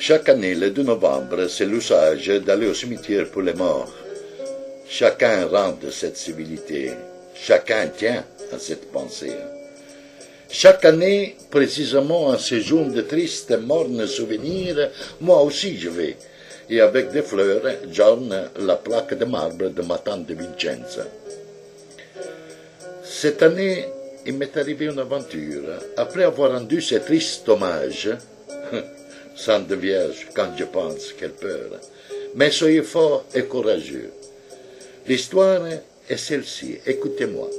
Chaque année, le 2 novembre, c'est l'usage d'aller au cimetière pour les morts. Chacun rend de cette civilité. Chacun tient à cette pensée. Chaque année, précisément en ce jour de tristes et mornes souvenirs, moi aussi je vais. Et avec des fleurs, j'orne la plaque de marbre de ma tante Vincenza. Cette année, il m'est arrivé une aventure. Après avoir rendu ce triste hommage, Sainte Vierge, quand je pense, quelle peur. Mais soyez forts et courageux. L'histoire est celle-ci, écoutez-moi.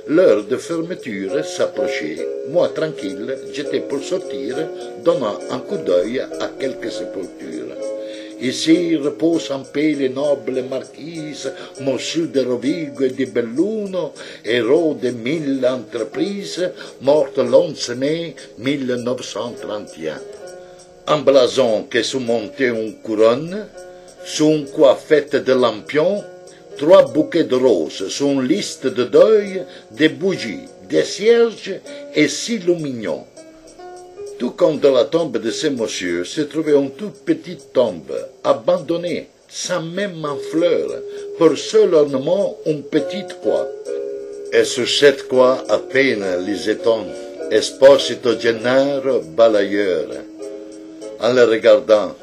L'heure de fermeture s'approchait. Moi, tranquille, j'étais pour sortir, donnant un coup d'œil à quelques sépultures. Ici reposent en paix les nobles marquises, Monsieur de Rovigo et de Belluno, héros de 1000 entreprises, morte l'11 mai 1931. Un blason qui surmontait une couronne, sous une coiffe faite de lampions, 3 bouquets de roses, sur une liste de deuil, des bougies, des cierges et 6 lumignons. Tout comme dans la tombe de ces messieurs se trouvait une toute petite tombe, abandonnée, sans même un fleur, pour seul ornement une petite croix. Et sur cette croix, à peine lisait-on « Esposito Gennaro balayeur ». En le regardant,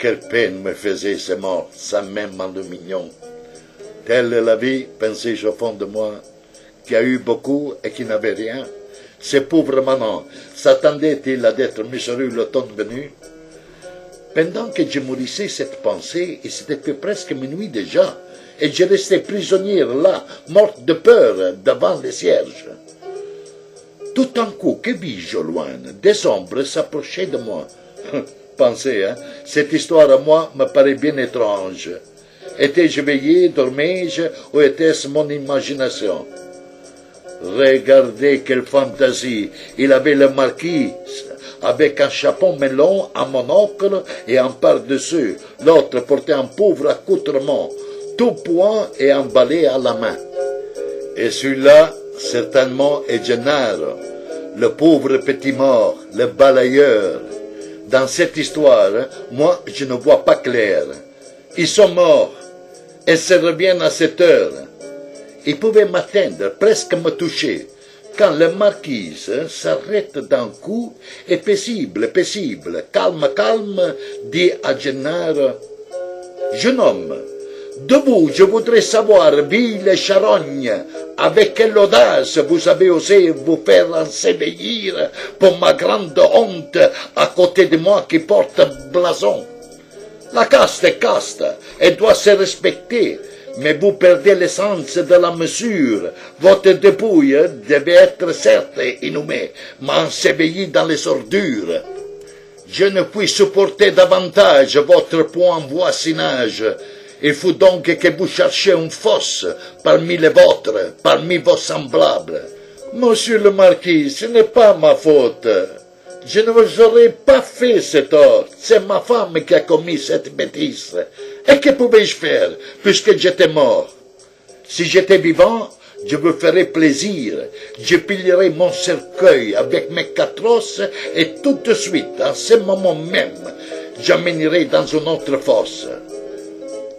quelle peine me faisait ces morts, sans même un lumignon. Telle est la vie, pensais-je au fond de moi, qui a eu beaucoup et qui n'avait rien. Ces pauvres manants, s'attendait-il à d'être mesurés l'automne venu? Pendant que je mûrissais cette pensée, il s'était fait presque minuit déjà, et je restais prisonnière là, morte de peur, devant les cierges. Tout d'un coup, que vis-je au loin? Des ombres s'approchaient de moi. Pensez, cette histoire à moi me paraît bien étrange. Étais-je veillé, dormais-je, ou était-ce mon imagination? Regardez quelle fantaisie! Il avait le marquis, avec un chapeau melon, un monocle et un par-dessus. L'autre portait un pauvre accoutrement, tout point et un balai à la main. Et celui-là, certainement, est Gennaro, le pauvre petit mort, le balayeur. Dans cette histoire, moi, je ne vois pas clair. Ils sont morts, et se reviennent à cette heure. Ils pouvaient m'atteindre, presque me toucher, quand la marquise s'arrête d'un coup et paisible, calme, dit à Gennaro, « Jeune homme, de vous, je voudrais savoir, ville charogne, avec quelle audace vous avez osé vous faire ensevelir pour ma grande honte à côté de moi qui porte blason. La caste est caste, elle doit se respecter, mais vous perdez l'essence de la mesure. Votre dépouille devait être certes inhumée, mais ensevelie dans les ordures. Je ne puis supporter davantage votre point voisinage. Il faut donc que vous cherchiez une fosse parmi les vôtres, parmi vos semblables. Monsieur le marquis, ce n'est pas ma faute. Je ne vous aurais pas fait ce tort. C'est ma femme qui a commis cette bêtise. Et que pouvais-je faire, puisque j'étais mort? Si j'étais vivant, je vous ferais plaisir. Je pilerais mon cercueil avec mes 4 os et tout de suite, en ce moment même, j'amènerais dans une autre fosse.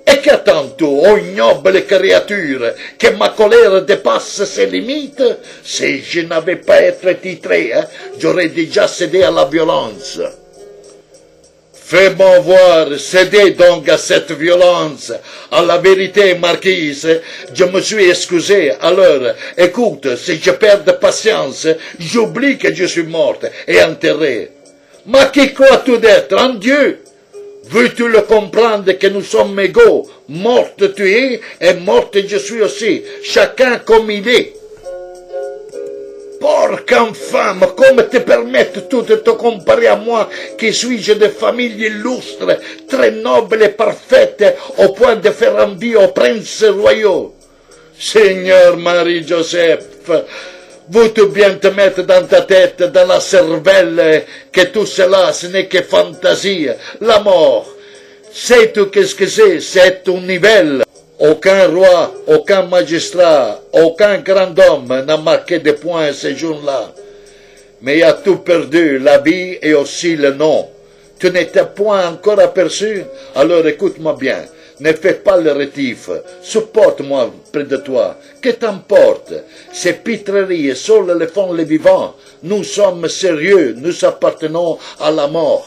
Et qu'attends-tu, ô ignoble créature, que ma colère dépasse ses limites? Si je n'avais pas été titré, j'aurais déjà cédé à la violence. Fais-moi voir, cédez donc à cette violence. À la vérité, marquise, je me suis excusé. Alors, écoute, si je perds de patience, j'oublie que je suis morte et enterrée. Mais qui crois-tu d'être, en Dieu? Veux-tu le comprendre que nous sommes égaux? Morte tu es et morte je suis aussi, chacun comme il est. Porque infâme, comment te permettes-tu de te comparer à moi, qui suis-je de famille illustre, très noble et parfaite, au point de faire envie aux princes royaux? Seigneur Marie-Joseph, veux-tu bien te mettre dans ta tête, dans la cervelle, que tout cela, ce n'est que fantaisie, la mort? Sais-tu qu'est-ce que c'est? C'est un nivelle. Aucun roi, aucun magistrat, aucun grand homme n'a marqué de points ce jour-là. Mais il a tout perdu, la vie et aussi le nom. Tu n'étais point encore aperçu? Alors écoute-moi bien. Ne fais pas le rétif. Supporte-moi près de toi. Que t'importe? Ces pitreries, seuls les font les vivants. Nous sommes sérieux. Nous appartenons à la mort.